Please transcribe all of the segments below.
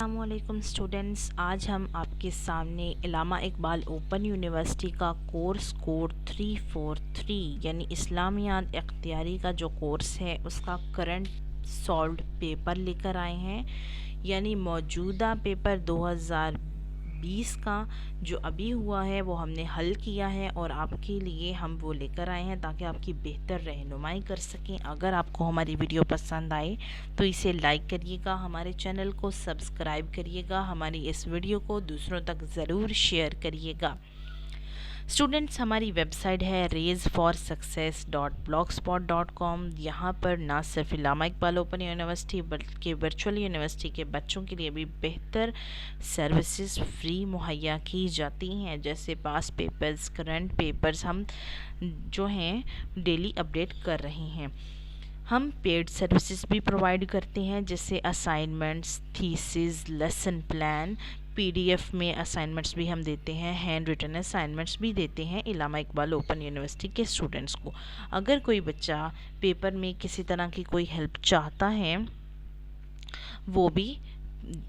السلام علیکم اسٹوڈنٹس، آج ہم آپ کے سامنے علامہ اقبال اوپن یونیورسٹی کا کورس کوڈ 343 یعنی اسلامیات اختیاری کا جو کورس ہے اس کا کرنٹ سالوڈ پیپر لے کر آئے ہیں، یعنی موجودہ پیپر 2020 کا جو ابھی ہوا ہے وہ ہم نے حل کیا ہے اور آپ کے لیے ہم وہ لے کر آئے ہیں تاکہ آپ کی بہتر رہنمائی کر سکیں۔ اگر آپ کو ہماری ویڈیو پسند آئے تو اسے لائک کریے گا، ہمارے چینل کو سبسکرائب کریے گا، ہماری اس ویڈیو کو دوسروں تک ضرور شیئر کریے گا۔ اسٹوڈنٹس، ہماری ویب سائٹ ہے raise4success.blogspot.com۔ یہاں پر نہ صرف علامہ اقبال اوپن یونیورسٹی بلکہ ورچوئل یونیورسٹی کے بچوں کے لیے بھی بہتر سروسز فری مہیا کی جاتی ہیں، جیسے پاس پیپرز، کرنٹ پیپرز ہم جو ہیں ڈیلی اپڈیٹ کر رہے ہیں۔ ہم پیڈ سروسز بھی پرووائڈ کرتے ہیں جیسے assignments, theses, lesson plan, P D F میں اسائنمنٹس بھی ہم دیتے ہیں، ہینڈ ریٹن اسائنمنٹس بھی دیتے ہیں علامہ اقبال اوپن یونیورسٹی کے اسٹوڈنٹس کو۔ اگر کوئی بچہ پیپر میں کسی طرح کی کوئی ہیلپ چاہتا ہے وہ بھی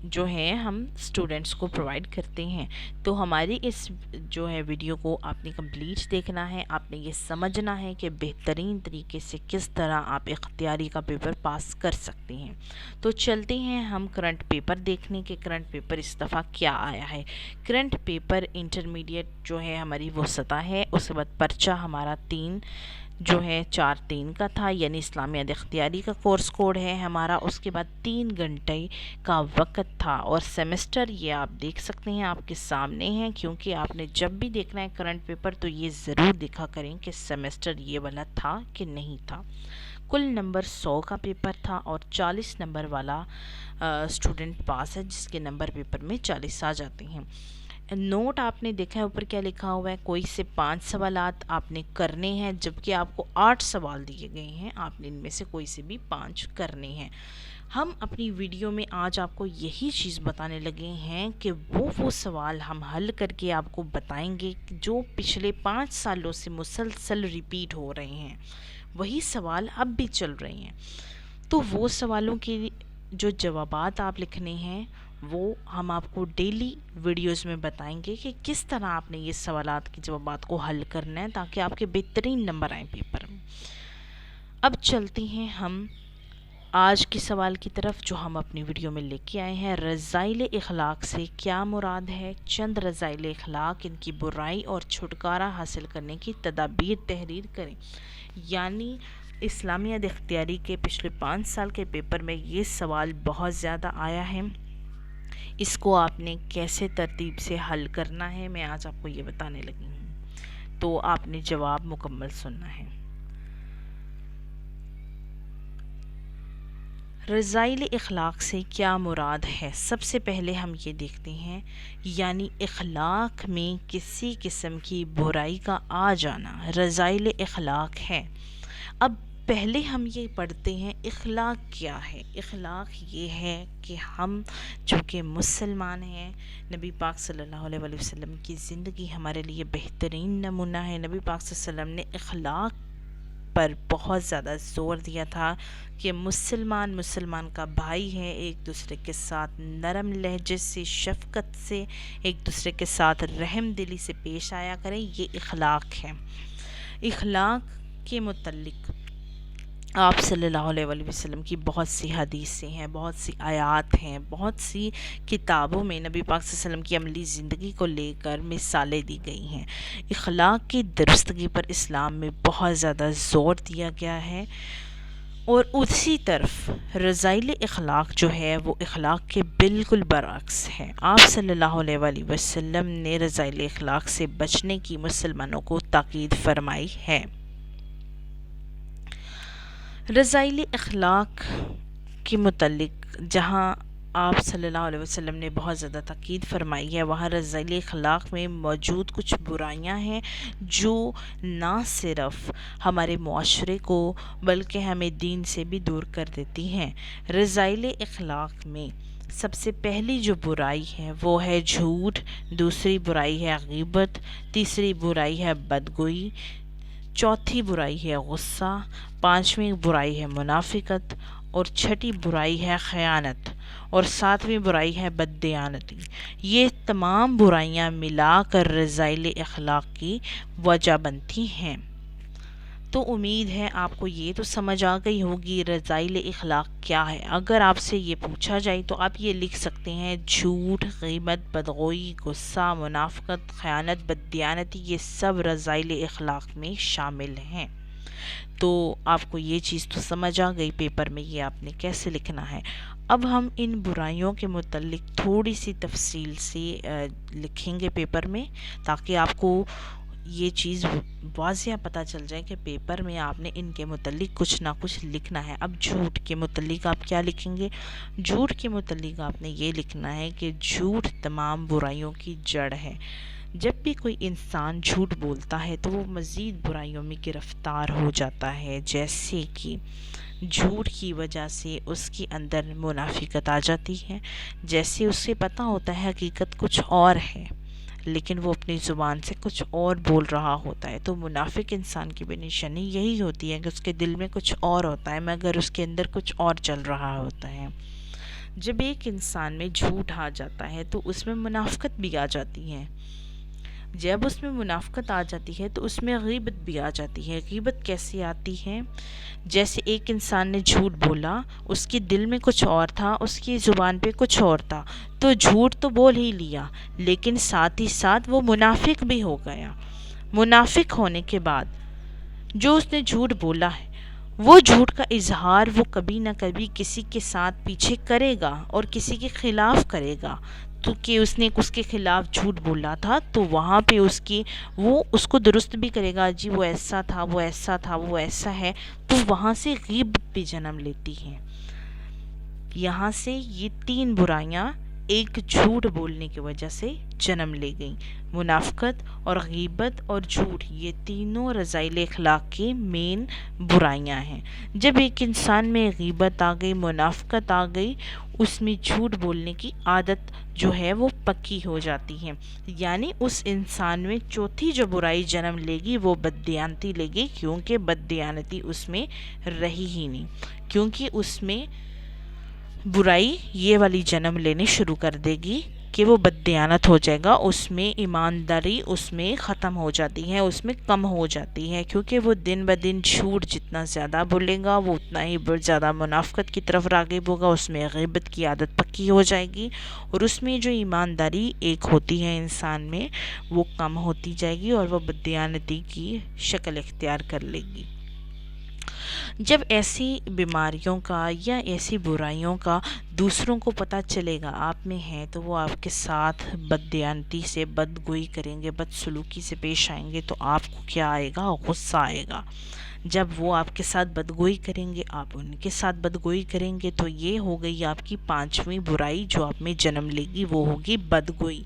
جو ہے ہم اسٹوڈنٹس کو پرووائڈ کرتے ہیں۔ تو ہماری اس جو ہے ویڈیو کو آپ نے کمپلیٹ دیکھنا ہے، آپ نے یہ سمجھنا ہے کہ بہترین طریقے سے کس طرح آپ اختیاری کا پیپر پاس کر سکتے ہیں۔ تو چلتے ہیں ہم کرنٹ پیپر دیکھنے کے کرنٹ پیپر اس دفعہ کیا آیا ہے۔ کرنٹ پیپر انٹرمیڈیٹ جو ہے ہماری وہ سطح ہے، اس کے بعد پرچہ ہمارا 4-3 کا تھا، یعنی اسلامیات اختیاری کا کورس کوڈ ہے ہمارا، اس کے بعد 3 گھنٹے کا وقت تھا، اور سیمسٹر یہ آپ دیکھ سکتے ہیں آپ کے سامنے ہیں، کیونکہ آپ نے جب بھی دیکھنا ہے کرنٹ پیپر تو یہ ضرور دیکھا کریں کہ سیمسٹر یہ والا تھا کہ نہیں تھا۔ کل نمبر 100 کا پیپر تھا اور 40 نمبر والا اسٹوڈنٹ پاس ہے، جس کے نمبر پیپر میں 40 آ جاتے ہیں۔ نوٹ آپ نے دیکھا ہے اوپر کیا لکھا ہوا ہے، کوئی سے 5 سوالات آپ نے کرنے ہیں، جبکہ آپ کو 8 سوال دیے گئے ہیں، آپ نے ان میں سے کوئی سے بھی 5 کرنے ہیں۔ ہم اپنی ویڈیو میں آج آپ کو یہی چیز بتانے لگے ہیں کہ وہ سوال ہم حل کر کے آپ کو بتائیں گے جو پچھلے 5 سالوں سے مسلسل ریپیٹ ہو رہے ہیں، وہی سوال اب بھی چل رہے ہیں۔ تو وہ سوالوں کے جو جوابات آپ لکھنے ہیں وہ ہم آپ کو ڈیلی ویڈیوز میں بتائیں گے کہ کس طرح آپ نے یہ سوالات کے جوابات کو حل کرنا ہے تاکہ آپ کے بہترین نمبر آئیں پیپر میں۔ اب چلتے ہیں ہم آج کے سوال کی طرف جو ہم اپنی ویڈیو میں لے کے آئے ہیں۔ رذائل اخلاق سے کیا مراد ہے؟ چند رذائل اخلاق، ان کی برائی اور چھٹکارا حاصل کرنے کی تدابیر تحریر کریں۔ یعنی اسلامیات اختیاری کے پچھلے 5 سال کے پیپر میں یہ سوال بہت زیادہ آیا ہے، اس کو آپ نے کیسے ترتیب سے حل کرنا ہے میں آج آپ کو یہ بتانے لگی ہوں، تو آپ نے جواب مکمل سننا ہے۔ رذائل اخلاق سے کیا مراد ہے؟ سب سے پہلے ہم یہ دیکھتے ہیں، یعنی اخلاق میں کسی قسم کی برائی کا آ جانا رذائل اخلاق ہے۔ اب پہلے ہم یہ پڑھتے ہیں اخلاق کیا ہے۔ اخلاق یہ ہے کہ ہم چونکہ مسلمان ہیں، نبی پاک صلی اللہ علیہ وسلم کی زندگی ہمارے لیے بہترین نمونہ ہے۔ نبی پاک صلی اللہ علیہ وسلم نے اخلاق پر بہت زیادہ زور دیا تھا کہ مسلمان کا بھائی ہے، ایک دوسرے کے ساتھ نرم لہجے سے، شفقت سے، ایک دوسرے کے ساتھ رحم دلی سے پیش آیا کریں، یہ اخلاق ہے۔ اخلاق کے متعلق آپ صلی اللہ علیہ وسلم کی بہت سی حدیثیں ہیں، بہت سی آیات ہیں، بہت سی کتابوں میں نبی پاک صلی اللہ علیہ وسلم کی عملی زندگی کو لے کر مثالیں دی گئی ہیں۔ اخلاق کی درستگی پر اسلام میں بہت زیادہ زور دیا گیا ہے، اور اسی طرف رذائل اخلاق جو ہے وہ اخلاق کے بالکل برعکس ہے۔ آپ صلی اللہ علیہ وسلم نے رذائل اخلاق سے بچنے کی مسلمانوں کو تاکید فرمائی ہے۔ رذائل اخلاق کے متعلق جہاں آپ صلی اللہ علیہ وسلم نے بہت زیادہ تاکید فرمائی ہے، وہاں رذائل اخلاق میں موجود کچھ برائیاں ہیں جو نہ صرف ہمارے معاشرے کو بلکہ ہمیں دین سے بھی دور کر دیتی ہیں۔ رذائل اخلاق میں سب سے پہلی جو برائی ہے وہ ہے جھوٹ، دوسری برائی ہے غیبت، تیسری برائی ہے بدگوئی، چوتھی برائی ہے غصہ، پانچویں برائی ہے منافقت، اور چھٹی برائی ہے خیانت، اور ساتویں برائی ہے بددیانتی۔ یہ تمام برائیاں ملا کر رذائل اخلاق کی وجہ بنتی ہیں۔ تو امید ہے آپ کو یہ تو سمجھ آ گئی ہوگی رذائل اخلاق کیا ہے۔ اگر آپ سے یہ پوچھا جائے تو آپ یہ لکھ سکتے ہیں جھوٹ، غیبت، بدگوئی، غصہ، منافقت، خیانت، بددیانتی، یہ سب رذائل اخلاق میں شامل ہیں۔ تو آپ کو یہ چیز تو سمجھ آ گئی پیپر میں یہ آپ نے کیسے لکھنا ہے۔ اب ہم ان برائیوں کے متعلق تھوڑی سی تفصیل سے لکھیں گے پیپر میں، تاکہ آپ کو یہ چیز واضح پتہ چل جائے کہ پیپر میں آپ نے ان کے متعلق کچھ نہ کچھ لکھنا ہے۔ اب جھوٹ کے متعلق آپ کیا لکھیں گے؟ جھوٹ کے متعلق آپ نے یہ لکھنا ہے کہ جھوٹ تمام برائیوں کی جڑ ہے۔ جب بھی کوئی انسان جھوٹ بولتا ہے تو وہ مزید برائیوں میں گرفتار ہو جاتا ہے، جیسے کہ جھوٹ کی وجہ سے اس کے اندر منافقت آ جاتی ہے، جیسے اسے پتہ ہوتا ہے حقیقت کچھ اور ہے لیکن وہ اپنی زبان سے کچھ اور بول رہا ہوتا ہے۔ تو منافق انسان کی بھی نشانی یہی ہوتی ہے کہ اس کے دل میں کچھ اور ہوتا ہے مگر اس کے اندر کچھ اور چل رہا ہوتا ہے۔ جب ایک انسان میں جھوٹ آ جاتا ہے تو اس میں منافقت بھی آ جاتی ہے۔ جب اس میں منافقت آ جاتی ہے تو اس میں غیبت بھی آ جاتی ہے۔ غیبت کیسے آتی ہے؟ جیسے ایک انسان نے جھوٹ بولا، اس کے دل میں کچھ اور تھا، اس کی زبان پہ کچھ اور تھا، تو جھوٹ تو بول ہی لیا لیکن ساتھ ہی ساتھ وہ منافق بھی ہو گیا۔ منافق ہونے کے بعد جو اس نے جھوٹ بولا ہے وہ جھوٹ کا اظہار وہ کبھی نہ کبھی کسی کے ساتھ پیچھے کرے گا اور کسی کے خلاف کرے گا، تو کہ اس نے اس کے خلاف جھوٹ بولا تھا تو وہاں پہ وہ اس کو درست بھی کرے گا، جی وہ ایسا تھا، وہ ایسا تھا، وہ ایسا ہے، تو وہاں سے غیبت بھی جنم لیتی ہے۔ یہاں سے یہ تین برائیاں ایک جھوٹ بولنے کی وجہ سے جنم لے گئیں۔ منافقت اور غیبت اور جھوٹ یہ تینوں رذائل اخلاق کی مین برائیاں ہیں۔ جب ایک انسان میں غیبت آ گئی، منافقت آ گئی، اس میں جھوٹ بولنے کی عادت جو ہے وہ پکی ہو جاتی ہے، یعنی اس انسان میں چوتھی جو برائی جنم لے گی وہ بددیانتی لے گی، کیونکہ بددیانتی اس میں رہی ہی نہیں، کیونکہ اس میں برائی یہ والی جنم لینے شروع کر دے گی کہ وہ بددیانت ہو جائے گا، اس میں ایمانداری اس میں ختم ہو جاتی ہے، اس میں کم ہو جاتی ہے، کیونکہ وہ دن بدن جھوٹ جتنا زیادہ بولے گا وہ اتنا ہی زیادہ منافقت کی طرف راغب ہوگا، اس میں غیبت کی عادت پکی ہو جائے گی، اور اس میں جو ایمانداری ایک ہوتی ہے انسان میں وہ کم ہوتی جائے گی اور وہ بددیانتی کی شکل اختیار کر لے گی۔ جب ایسی بیماریوں کا یا ایسی برائیوں کا دوسروں کو پتہ چلے گا آپ میں ہے تو وہ آپ کے ساتھ بددیانتی سے بدگوئی کریں گے، بدسلوکی سے پیش آئیں گے، تو آپ کو کیا آئے گا؟ غصہ آئے گا۔ جب وہ آپ کے ساتھ بدگوئی کریں گے، آپ ان کے ساتھ بدگوئی کریں گے، تو یہ ہو گئی آپ کی پانچویں برائی جو آپ میں جنم لے گی، وہ ہوگی بدگوئی۔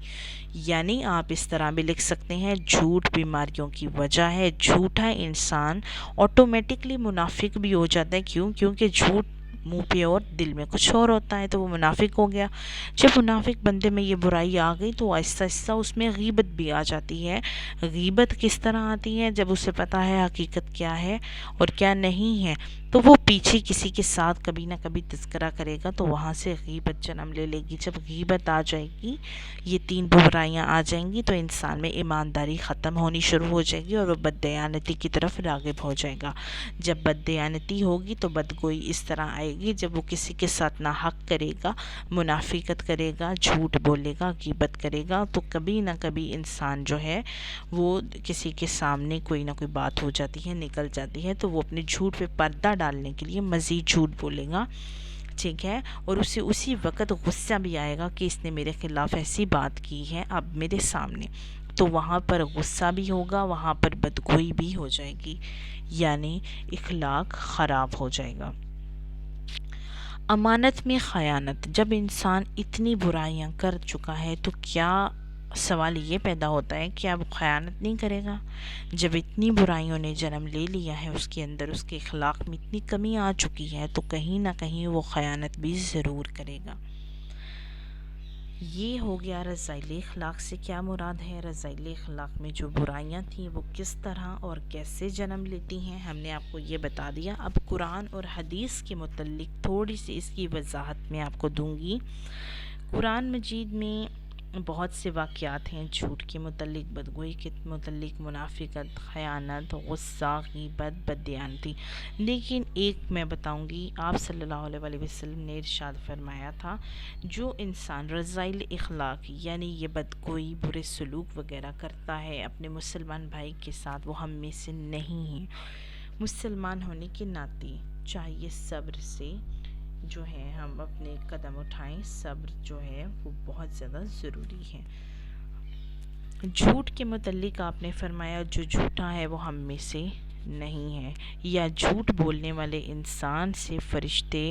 یعنی آپ اس طرح بھی لکھ سکتے ہیں جھوٹ بیماریوں کی وجہ ہے، جھوٹا انسان آٹومیٹکلی منافق بھی ہو جاتا ہے، کیونکہ جھوٹ منہ پہ اور دل میں کچھ اور ہوتا ہے، تو وہ منافق ہو گیا۔ جب منافق بندے میں یہ برائی آ گئی تو آہستہ آہستہ اس میں غیبت بھی آ جاتی ہے۔ غیبت کس طرح آتی ہے؟ جب اسے پتہ ہے حقیقت کیا ہے اور کیا نہیں ہے، تو وہ پیچھے کسی کے ساتھ کبھی نہ کبھی تذکرہ کرے گا، تو وہاں سے غیبت جنم لے لے گی۔ جب غیبت آ جائے گی، یہ تین برائیاں آ جائیں گی، تو انسان میں ایمانداری ختم ہونی شروع ہو جائے گی اور وہ بددیانتی کی طرف راغب ہو جائے گا۔ جب بددیانتی ہوگی تو بدگوئی اس طرح آئے گی جب وہ کسی کے ساتھ ناحق کرے گا، منافقت کرے گا، جھوٹ بولے گا، غیبت کرے گا، تو کبھی نہ کبھی انسان جو ہے وہ کسی کے سامنے کوئی نہ کوئی بات ہو جاتی ہے، نکل جاتی ہے، تو وہ اپنے جھوٹ پہ پردہ ڈالنے کے لیے مزید جھوٹ بولے گا، ٹھیک ہے، اور اسے اسی وقت غصہ بھی آئے گا کہ اس نے میرے خلاف ایسی بات کی ہے اب میرے سامنے، تو وہاں پر غصہ بھی ہوگا، وہاں پر بدگوئی بھی ہو جائے گی، یعنی اخلاق خراب ہو جائے گا۔ امانت میں خیانت، جب انسان اتنی برائیاں کر چکا ہے تو کیا سوال یہ پیدا ہوتا ہے کہ اب خیانت نہیں کرے گا؟ جب اتنی برائیوں نے جنم لے لیا ہے، اس کے اندر اس کے اخلاق میں اتنی کمی آ چکی ہے، تو کہیں نہ کہیں وہ خیانت بھی ضرور کرے گا۔ یہ ہو گیا رذائل اخلاق سے کیا مراد ہے۔ رذائل اخلاق میں جو برائیاں تھیں وہ کس طرح اور کیسے جنم لیتی ہیں ہم نے آپ کو یہ بتا دیا۔ اب قرآن اور حدیث کے متعلق تھوڑی سی اس کی وضاحت میں آپ کو دوں گی۔ قرآن مجید میں بہت سے واقعات ہیں جھوٹ کے متعلق، بدگوئی کے متعلق، منافقت، خیانت، غصہ، غیبت، بددیانتی، لیکن ایک میں بتاؤں گی، آپ صلی اللہ علیہ وسلم نے ارشاد فرمایا تھا جو انسان رذائل اخلاق یعنی یہ بدگوئی، برے سلوک وغیرہ کرتا ہے اپنے مسلمان بھائی کے ساتھ، وہ ہم میں سے نہیں ہے۔ مسلمان ہونے کے ناطے چاہیے صبر سے جو ہے ہم اپنے قدم اٹھائیں، صبر جو ہے وہ بہت زیادہ ضروری ہے۔ جھوٹ کے متعلق آپ نے فرمایا جو جھوٹا ہے وہ ہم میں سے نہیں ہے، یا جھوٹ بولنے والے انسان سے فرشتے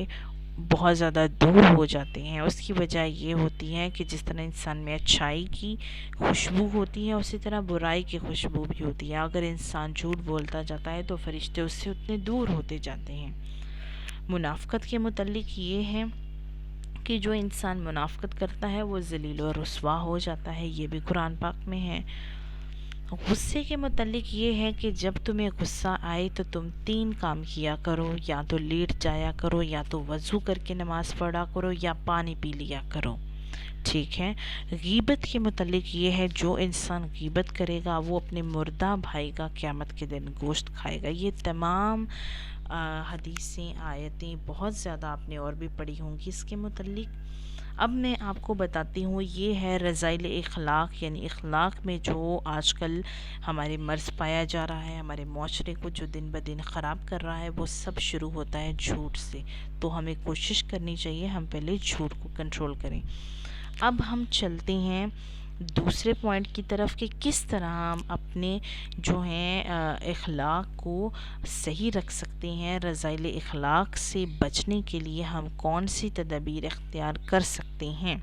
بہت زیادہ دور ہو جاتے ہیں۔ اس کی وجہ یہ ہوتی ہے کہ جس طرح انسان میں اچھائی کی خوشبو ہوتی ہے اسی طرح برائی کی خوشبو بھی ہوتی ہے۔ اگر انسان جھوٹ بولتا جاتا ہے تو فرشتے اس سے اتنے دور ہوتے جاتے ہیں۔ منافقت کے متعلق یہ ہے کہ جو انسان منافقت کرتا ہے وہ ذلیل و رسوا ہو جاتا ہے، یہ بھی قرآن پاک میں ہے۔ غصے کے متعلق یہ ہے کہ جب تمہیں غصہ آئے تو تم 3 کام کیا کرو، یا تو لیٹ جایا کرو، یا تو وضو کر کے نماز پڑھا کرو، یا پانی پی لیا کرو، ٹھیک ہے۔ غیبت کے متعلق یہ ہے جو انسان غیبت کرے گا وہ اپنے مردہ بھائی کا قیامت کے دن گوشت کھائے گا۔ یہ تمام حدیثیں، آیتیں بہت زیادہ آپ نے اور بھی پڑھی ہوں گی اس کے متعلق۔ اب میں آپ کو بتاتی ہوں، یہ ہے رذائل اخلاق، یعنی اخلاق میں جو آج کل ہمارے مرض پایا جا رہا ہے، ہمارے معاشرے کو جو دن بدن خراب کر رہا ہے، وہ سب شروع ہوتا ہے جھوٹ سے۔ تو ہمیں کوشش کرنی چاہیے ہم پہلے جھوٹ کو کنٹرول کریں۔ اب ہم چلتے ہیں دوسرے پوائنٹ کی طرف کہ کس طرح ہم اپنے جو ہیں اخلاق کو صحیح رکھ سکتے ہیں۔ رذائل اخلاق سے بچنے کے لیے ہم کون سی تدابیر اختیار کر سکتے ہیں۔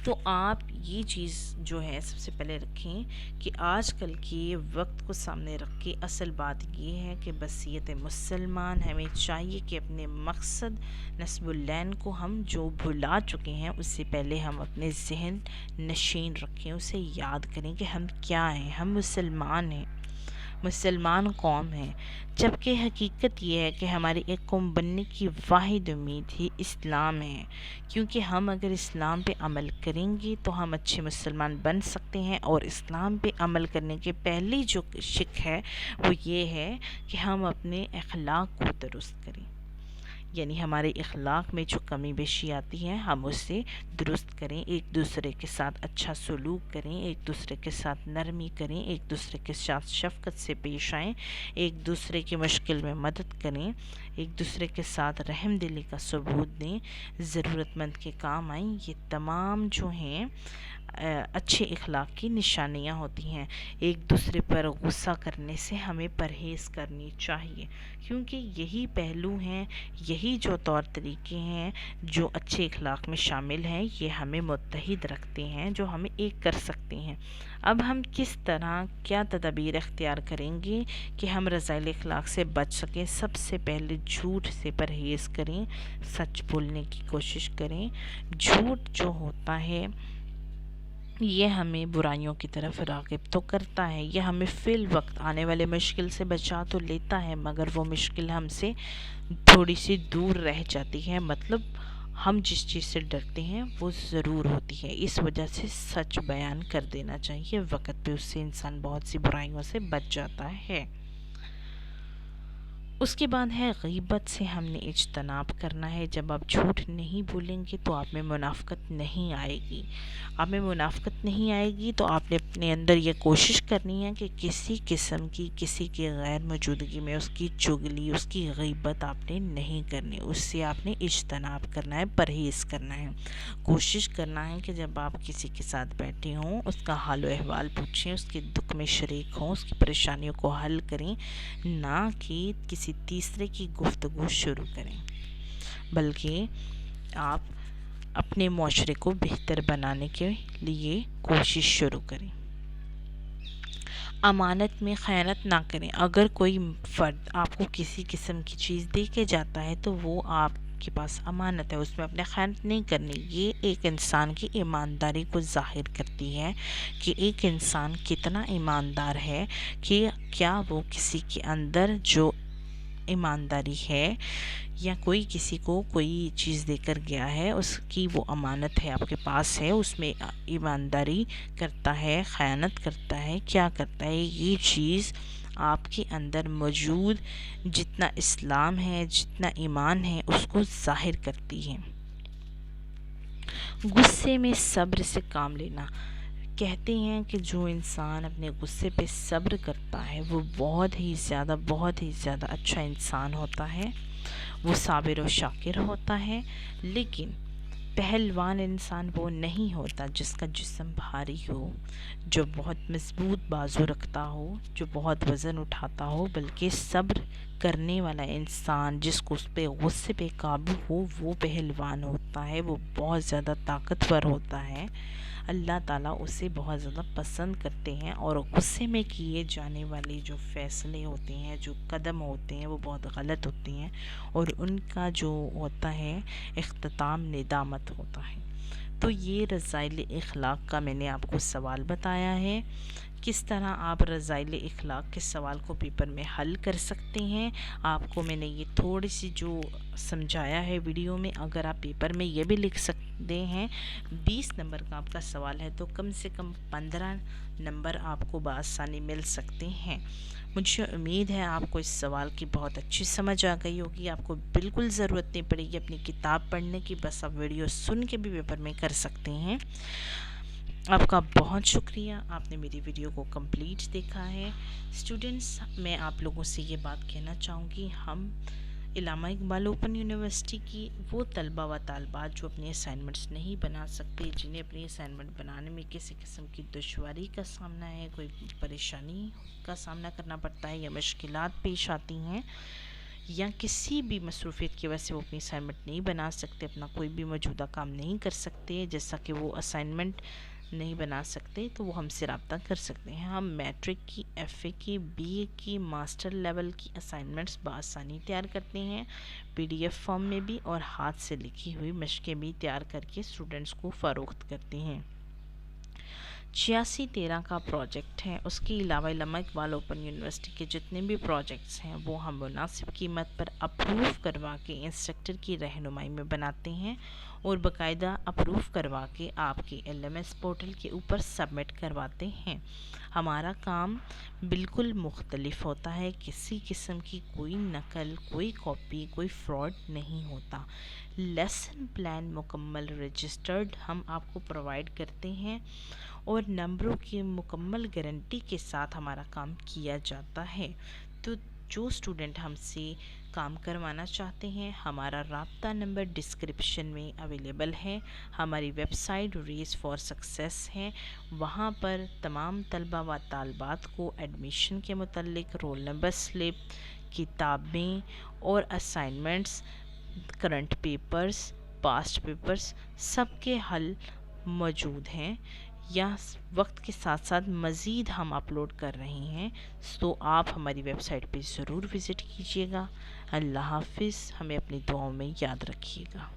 تو آپ یہ چیز جو ہے سب سے پہلے رکھیں کہ آج کل کے وقت کو سامنے رکھ کے اصل بات یہ ہے کہ بصیرت مسلمان ہمیں چاہیے کہ اپنے مقصد نصب العین کو ہم جو بھلا چکے ہیں اس سے پہلے ہم اپنے ذہن نشین رکھیں، اسے یاد کریں کہ ہم کیا ہیں۔ ہم مسلمان ہیں، مسلمان قوم ہیں، جبکہ حقیقت یہ ہے کہ ہماری ایک قوم بننے کی واحد امید ہی اسلام ہے، کیونکہ ہم اگر اسلام پہ عمل کریں گے تو ہم اچھے مسلمان بن سکتے ہیں۔ اور اسلام پہ عمل کرنے کے پہلی جو شق ہے وہ یہ ہے کہ ہم اپنے اخلاق کو درست کریں، یعنی ہمارے اخلاق میں جو کمی بیشی آتی ہے ہم اسے درست کریں، ایک دوسرے کے ساتھ اچھا سلوک کریں، ایک دوسرے کے ساتھ نرمی کریں، ایک دوسرے کے ساتھ شفقت سے پیش آئیں، ایک دوسرے کی مشکل میں مدد کریں، ایک دوسرے کے ساتھ رحم دلی کا ثبوت دیں، ضرورت مند کے کام آئیں۔ یہ تمام جو ہیں اچھے اخلاق کی نشانیاں ہوتی ہیں۔ ایک دوسرے پر غصہ کرنے سے ہمیں پرہیز کرنی چاہیے، کیونکہ یہی پہلو ہیں، یہی جو طور طریقے ہیں جو اچھے اخلاق میں شامل ہیں، یہ ہمیں متحد رکھتے ہیں، جو ہمیں ایک کر سکتے ہیں۔ اب ہم کس طرح کیا تدابیر اختیار کریں گے کہ ہم رذائل اخلاق سے بچ سکیں؟ سب سے پہلے جھوٹ سے پرہیز کریں، سچ بولنے کی کوشش کریں۔ جھوٹ جو ہوتا ہے یہ ہمیں برائیوں کی طرف راغب تو کرتا ہے، یہ ہمیں فی الوقت آنے والے مشکل سے بچا تو لیتا ہے، مگر وہ مشکل ہم سے تھوڑی سی دور رہ جاتی ہے، مطلب ہم جس چیز سے ڈرتے ہیں وہ ضرور ہوتی ہے۔ اس وجہ سے سچ بیان کر دینا چاہیے وقت پہ، اس سے انسان بہت سی برائیوں سے بچ جاتا ہے۔ اس کے بعد ہے غیبت سے ہم نے اجتناب کرنا ہے۔ جب آپ جھوٹ نہیں بولیں گے تو آپ میں منافقت نہیں آئے گی، آپ میں منافقت نہیں آئے گی تو آپ نے اپنے اندر یہ کوشش کرنی ہے کہ کسی قسم کی، کسی کی غیر موجودگی میں اس کی چغلی، اس کی غیبت آپ نے نہیں کرنی، اس سے آپ نے اجتناب کرنا ہے، پرہیز کرنا ہے۔ کوشش کرنا ہے کہ جب آپ کسی کے ساتھ بیٹھے ہوں اس کا حال و احوال پوچھیں، اس کے دکھ میں شریک ہوں، اس کی پریشانیوں کو حل کریں، نہ کہ کسی تیسرے کی گفتگو شروع کریں، بلکہ آپ اپنے معاشرے کو بہتر بنانے کے لیے کوشش شروع کریں۔ امانت میں خیانت نہ کریں۔ اگر کوئی فرد آپ کو کسی قسم کی چیز دے کے جاتا ہے تو وہ آپ آپ کے پاس امانت ہے اس میں اپنے خیانت نہیں کرنی. یہ ایک انسان کی ایمانداری کو ظاہر کرتی ہے کہ ایک انسان کتنا ایماندار ہے، کہ کیا وہ کسی کے اندر جو ایمانداری ہے یا کوئی کسی کو کوئی چیز دے کر گیا ہے، اس کی وہ امانت ہے آپ کے پاس ہے، اس میں ایمانداری کرتا ہے، خیانت کرتا ہے، کیا کرتا ہے. یہ چیز آپ کے اندر موجود جتنا اسلام ہے، جتنا ایمان ہے، اس کو ظاہر کرتی ہے. غصے میں صبر سے کام لینا. کہتے ہیں کہ جو انسان اپنے غصے پہ صبر کرتا ہے وہ بہت ہی زیادہ اچھا انسان ہوتا ہے، وہ صابر و شاکر ہوتا ہے. لیکن پہلوان انسان وہ نہیں ہوتا جس کا جسم بھاری ہو، جو بہت مضبوط بازو رکھتا ہو، جو بہت وزن اٹھاتا ہو، بلکہ صبر کرنے والا انسان جس کو اس پہ غصے پہ قابو ہو وہ پہلوان ہوتا ہے، وہ بہت زیادہ طاقتور ہوتا ہے. اللہ تعالیٰ اسے بہت زیادہ پسند کرتے ہیں، اور غصے میں کیے جانے والے جو فیصلے ہوتے ہیں، جو قدم ہوتے ہیں، وہ بہت غلط ہوتے ہیں، اور ان کا جو ہوتا ہے اختتام ندامت ہوتا ہے. تو یہ رذائل اخلاق کا میں نے آپ کو سوال بتایا ہے. کس طرح آپ رذائل اخلاق کے سوال کو پیپر میں حل کر سکتے ہیں، آپ کو میں نے یہ تھوڑی سی جو سمجھایا ہے ویڈیو میں. اگر آپ پیپر میں یہ بھی لکھ سکتے ہیں 20 نمبر کا آپ کا سوال ہے تو کم سے کم 15 نمبر آپ کو بآسانی مل سکتے ہیں. مجھے امید ہے آپ کو اس سوال کی بہت اچھی سمجھ آ گئی ہوگی. آپ کو بالکل ضرورت نہیں پڑے گی اپنی کتاب پڑھنے کی، بس آپ ویڈیو سن کے بھی پیپر میں کر سکتے ہیں. آپ کا بہت شکریہ، آپ نے میری ویڈیو کو کمپلیٹ دیکھا ہے. اسٹوڈنٹس، میں آپ لوگوں سے یہ بات کہنا چاہوں گی، ہم علامہ اقبال اوپن یونیورسٹی کی وہ طلبہ و طالبات جو اپنی اسائنمنٹس نہیں بنا سکتے، جنہیں اپنی اسائنمنٹ بنانے میں کسی قسم کی دشواری کا سامنا ہے، کوئی پریشانی کا سامنا کرنا پڑتا ہے، یا مشکلات پیش آتی ہیں، یا کسی بھی مصروفیت کی وجہ سے وہ اپنی اسائنمنٹ نہیں بنا سکتے، اپنا کوئی بھی موجودہ کام نہیں کر سکتے، جیسا کہ وہ اسائنمنٹ نہیں بنا سکتے، تو وہ ہم سے رابطہ کر سکتے ہیں. ہم میٹرک کی، ایف اے کی، بی اے کی، ماسٹر لیول کی اسائنمنٹس بآسانی تیار کرتے ہیں، پی ڈی ایف فارم میں بھی، اور ہاتھ سے لکھی ہوئی مشقیں بھی تیار کر کے اسٹوڈنٹس کو فروخت کرتے ہیں. 8613 کا پروجیکٹ ہے، اس کے علاوہ علامہ اقبال اوپن یونیورسٹی کے جتنے بھی پروجیکٹس ہیں وہ ہم مناسب قیمت پر اپروو کروا کے انسٹرکٹر کی رہنمائی میں بناتے ہیں، اور باقاعدہ اپروو کروا کے آپ کے LMS پورٹل کے اوپر سبمٹ کرواتے ہیں. ہمارا کام بالکل مختلف ہوتا ہے، کسی قسم کی کوئی نقل، کوئی کاپی، کوئی فراڈ نہیں ہوتا. لیسن پلان مکمل رجسٹرڈ ہم آپ کو پرووائڈ کرتے ہیں، اور نمبروں کی مکمل گارنٹی کے ساتھ ہمارا کام کیا جاتا ہے. تو جو اسٹوڈنٹ ہم سے کام کروانا چاہتے ہیں، ہمارا رابطہ نمبر ڈسکرپشن میں اویلیبل ہے. ہماری website Race for Success ہے، وہاں پر تمام طلبہ و طالبات کو ایڈمیشن کے متعلق رول نمبر سلپ، کتابیں اور assignments, current papers, past papers سب کے حل موجود ہیں، یا وقت کے ساتھ ساتھ مزید ہم اپلوڈ کر رہے ہیں. تو آپ ہماری ویب سائٹ پہ ضرور وزٹ کیجیے گا. اللہ حافظ، ہمیں اپنی دعاؤں میں یاد رکھیے گا.